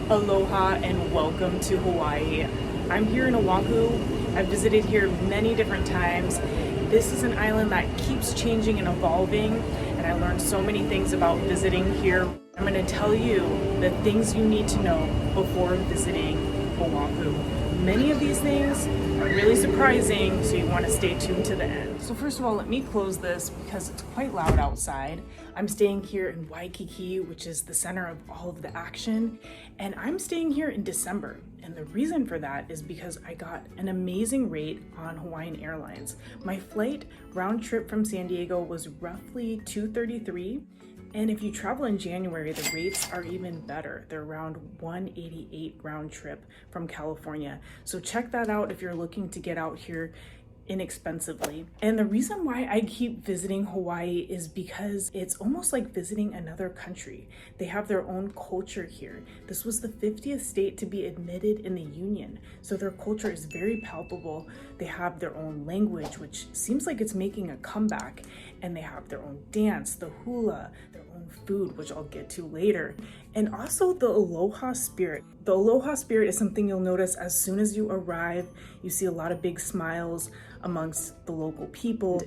Aloha and welcome to Hawaii. I'm here in Oahu. I've visited here many different times. This is an island that keeps changing and evolving, and I learned so many things about visiting here. I'm going to tell you the things you need to know before visiting Oahu. Many of these things are really surprising, so you want to stay tuned to the end. So first of all, let me close this because it's quite loud outside. I'm staying here in Waikiki, which is the center of all of the action, and I'm staying here in December. And the reason for that is because I got an amazing rate on Hawaiian Airlines. My flight round trip from San Diego was roughly $233. And if you travel in January, the rates are even better. They're around $188 round trip from California. So check that out if you're looking to get out here inexpensively. And the reason why I keep visiting Hawaii is because it's almost like visiting another country. They have their own culture here. This was the 50th state to be admitted in the Union. So their culture is very palpable. They have their own language, which seems like it's making a comeback. And they have their own dance, the hula, their own food, which I'll get to later. And also the aloha spirit. The aloha spirit is something you'll notice as soon as you arrive. You see a lot of big smiles amongst the local people.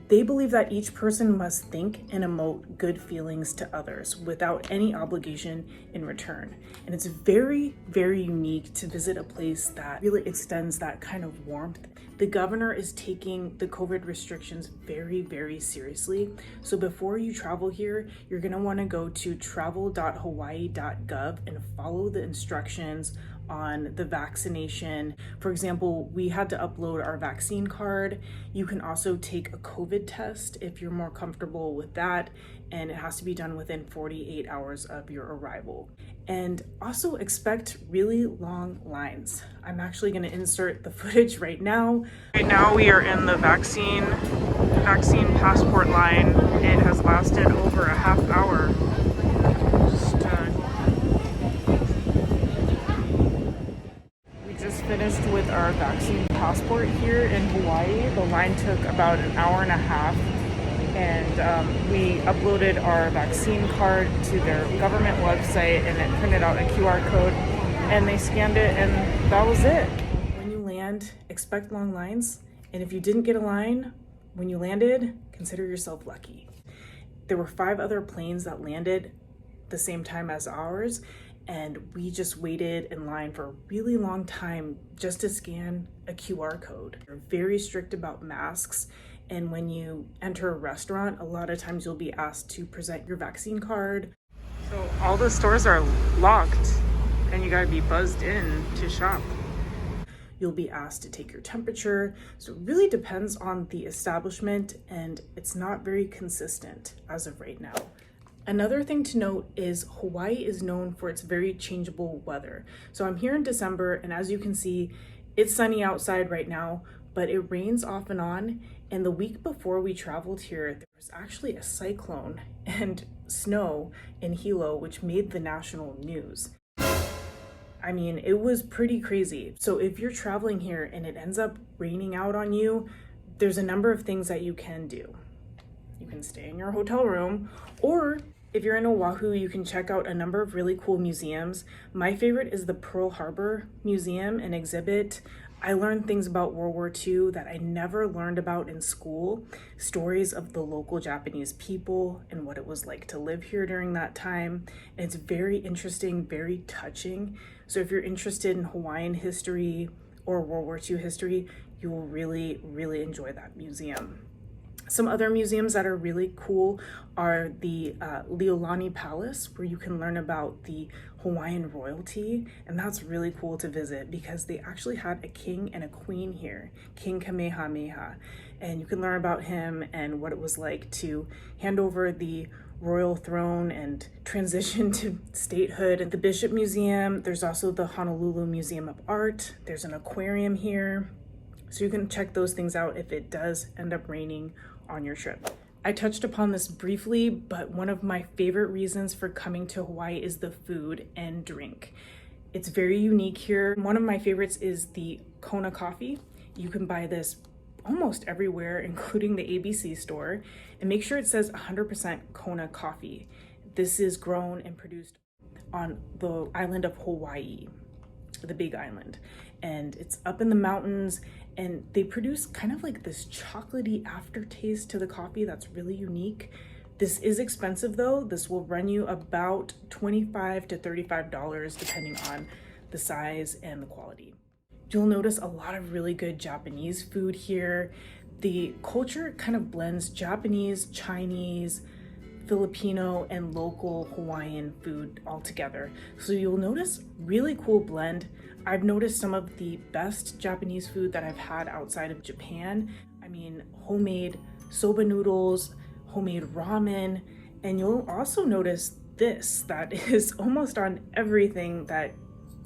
They believe that each person must think and emote good feelings to others without any obligation in return. And it's very, very unique to visit a place that really extends that kind of warmth. The governor is taking the COVID restrictions very, very seriously. So before you travel here, you're gonna wanna go to travel.hawaii.gov and follow the instructions on the vaccination. For example, we had to upload our vaccine card. You can also take a COVID test if you're more comfortable with that, and it has to be done within 48 hours of your arrival. And also expect really long lines. I'm actually going to insert the footage right now. Right now we are in the vaccine passport line. It has lasted over a half hour. We just finished with our vaccine passport here in Hawaii. The line took about an hour and a half. And we uploaded our vaccine card to their government website, and it printed out a QR code, and they scanned it, and that was it. When you land, expect long lines, and if you didn't get a line when you landed, consider yourself lucky. There were 5 other planes that landed the same time as ours, and we just waited in line for a really long time just to scan a QR code. They're very strict about masks. And when you enter a restaurant, a lot of times you'll be asked to present your vaccine card. So all the stores are locked and you gotta be buzzed in to shop. You'll be asked to take your temperature. So it really depends on the establishment, and it's not very consistent as of right now. Another thing to note is Hawaii is known for its very changeable weather. So I'm here in December, and as you can see, it's sunny outside right now, but it rains off and on. And the week before we traveled here, there was actually a cyclone and snow in Hilo, which made the national news. I mean, it was pretty crazy. So if you're traveling here and it ends up raining out on you, there's a number of things that you can do. You can stay in your hotel room, or if you're in Oahu, you can check out a number of really cool museums. My favorite is the Pearl Harbor Museum and exhibit. I learned things about World War II that I never learned about in school, stories of the local Japanese people and what it was like to live here during that time. And it's very interesting, very touching. So if you're interested in Hawaiian history or World War II history, you will really, really enjoy that museum. Some other museums that are really cool are the Leolani Palace, where you can learn about the Hawaiian royalty, and that's really cool to visit because they actually had a king and a queen here, King Kamehameha, and you can learn about him and what it was like to hand over the royal throne and transition to statehood. At the Bishop Museum, there's also the Honolulu Museum of Art. There's an aquarium here, so you can check those things out if it does end up raining on your trip. I touched upon this briefly, but one of my favorite reasons for coming to Hawaii is the food and drink. It's very unique here. One of my favorites is the Kona coffee. You can buy this almost everywhere, including the ABC store, and make sure it says 100% Kona coffee. This is grown and produced on the island of Hawaii, the big island. And it's up in the mountains, and they produce kind of like this chocolatey aftertaste to the coffee that's really unique. This is expensive though. This will run you about $25 to $35 depending on the size and the quality. You'll notice a lot of really good Japanese food here. The culture kind of blends Japanese, Chinese, Filipino, and local Hawaiian food all together. So you'll notice really cool blend. I've noticed some of the best Japanese food that I've had outside of Japan. I mean, homemade soba noodles, homemade ramen, and you'll also notice this that is almost on everything that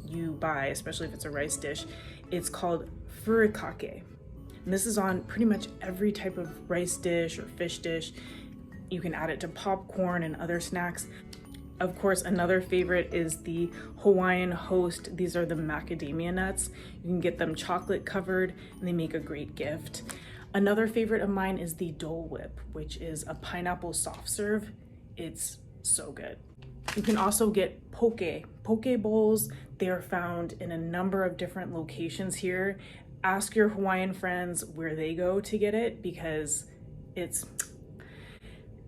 you buy, especially if it's a rice dish. It's called Furikake. And this is on pretty much every type of rice dish or fish dish. You can add it to popcorn and other snacks. Of course, another favorite is the Hawaiian Host. These are the macadamia nuts. You can get them chocolate covered and they make a great gift. Another favorite of mine is the Dole Whip, which is a pineapple soft serve. It's so good. You can also get poke bowls. They are found in a number of different locations here. Ask your Hawaiian friends where they go to get it because it's...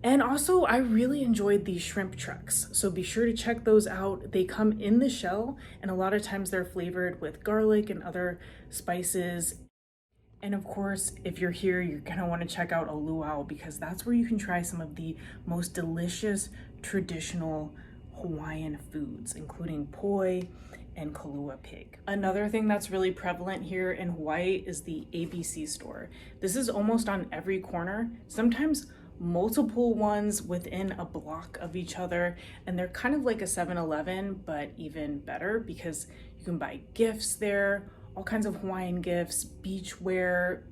And also, I really enjoyed these shrimp trucks, so be sure to check those out. They come in the shell, and a lot of times they're flavored with garlic and other spices. And of course, if you're here, you're gonna want to check out a luau because that's where you can try some of the most delicious traditional Hawaiian foods, including poi and Kualoa pig. Another thing that's really prevalent here in Hawaii is the ABC store. This is almost on every corner, sometimes multiple ones within a block of each other, and they're kind of like a 7-Eleven, but even better because you can buy gifts there, all kinds of Hawaiian gifts, beachwear,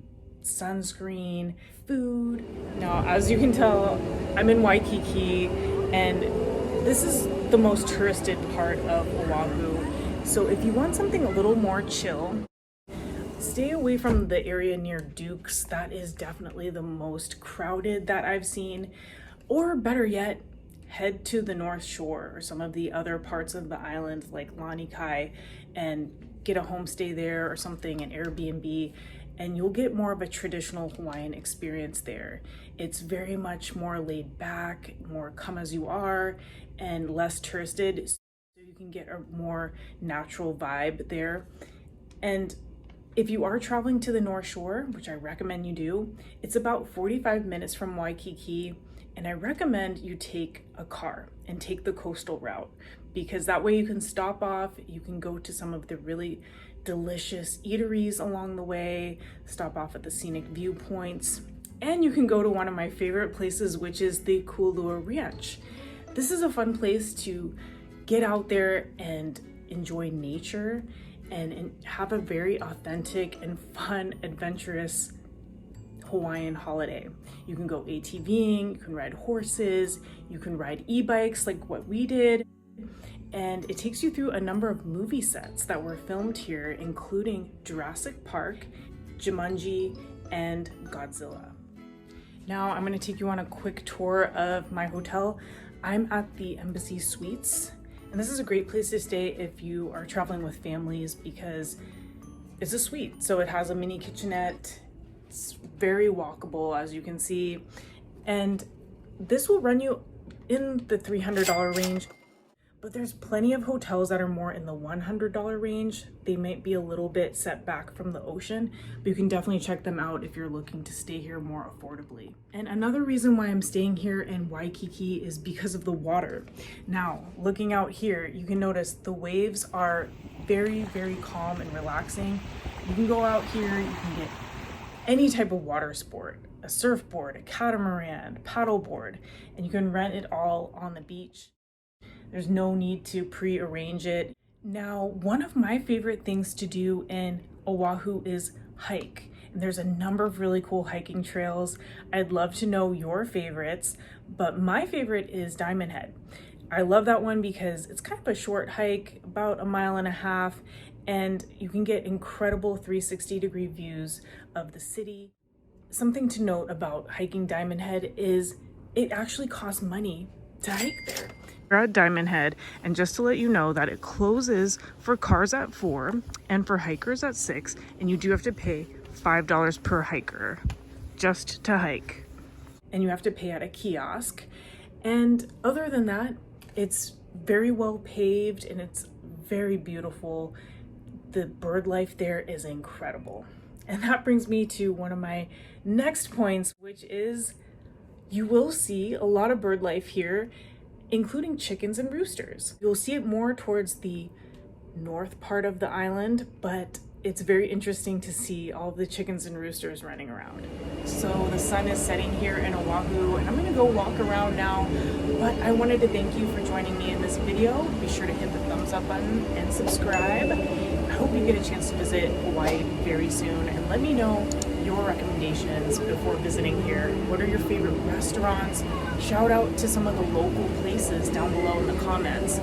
sunscreen, food. Now, as you can tell, I'm in Waikiki, and this is the most touristed part of Oahu. So if you want something a little more chill, stay away from the area near Duke's. That is definitely the most crowded that I've seen. Or better yet, head to the North Shore or some of the other parts of the island like Lanikai and get a homestay there or something, an Airbnb, and you'll get more of a traditional Hawaiian experience there. It's very much more laid back, more come as you are, and less touristed. So you can get a more natural vibe there. And if you are traveling to the North Shore, which I recommend you do, it's about 45 minutes from Waikiki, and I recommend you take a car and take the coastal route because that way you can stop off, you can go to some of the really delicious eateries along the way, stop off at the scenic viewpoints, and you can go to one of my favorite places, which is the Kualoa Ranch. This is a fun place to get out there and enjoy nature and have a very authentic and fun, adventurous Hawaiian holiday. You can go ATVing, you can ride horses, you can ride e-bikes like what we did, and it takes you through a number of movie sets that were filmed here, including Jurassic Park, Jumanji, and Godzilla. Now I'm going to take you on a quick tour of my hotel. I'm at the Embassy Suites, and this is a great place to stay if you are traveling with families because it's a suite. So it has a mini kitchenette. It's very walkable, as you can see. And this will run you in the $300 range. But there's plenty of hotels that are more in the $100 range. They might be a little bit set back from the ocean, but you can definitely check them out if you're looking to stay here more affordably. And another reason why I'm staying here in Waikiki is because of the water. Now, looking out here, you can notice the waves are very, very calm and relaxing. You can go out here, you can get any type of water sport, a surfboard, a catamaran, paddleboard, and you can rent it all on the beach. There's no need to pre-arrange it. Now, one of my favorite things to do in Oahu is hike. And there's a number of really cool hiking trails. I'd love to know your favorites, but my favorite is Diamond Head. I love that one because it's kind of a short hike, about 1.5 miles, and you can get incredible 360-degree views of the city. Something to note about hiking Diamond Head is it actually costs money to hike there We're at Diamond Head, and just to let you know that it closes for cars at 4 and for hikers at 6, and you do have to pay $5 per hiker just to hike. And you have to pay at a kiosk. And other than that, it's very well paved and it's very beautiful. The bird life there is incredible. And that brings me to one of my next points, which is you will see a lot of bird life here, including chickens and roosters. You'll see it more towards the north part of the island, but it's very interesting to see all the chickens and roosters running around. So the sun is setting here in Oahu, and I'm gonna go walk around now, but I wanted to thank you for joining me in this video. Be sure to hit the thumbs up button and subscribe. I hope you get a chance to visit Hawaii very soon, and let me know your recommendations before visiting here. What are your favorite restaurants? Shout out to some of the local places down below in the comments.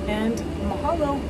And mahalo!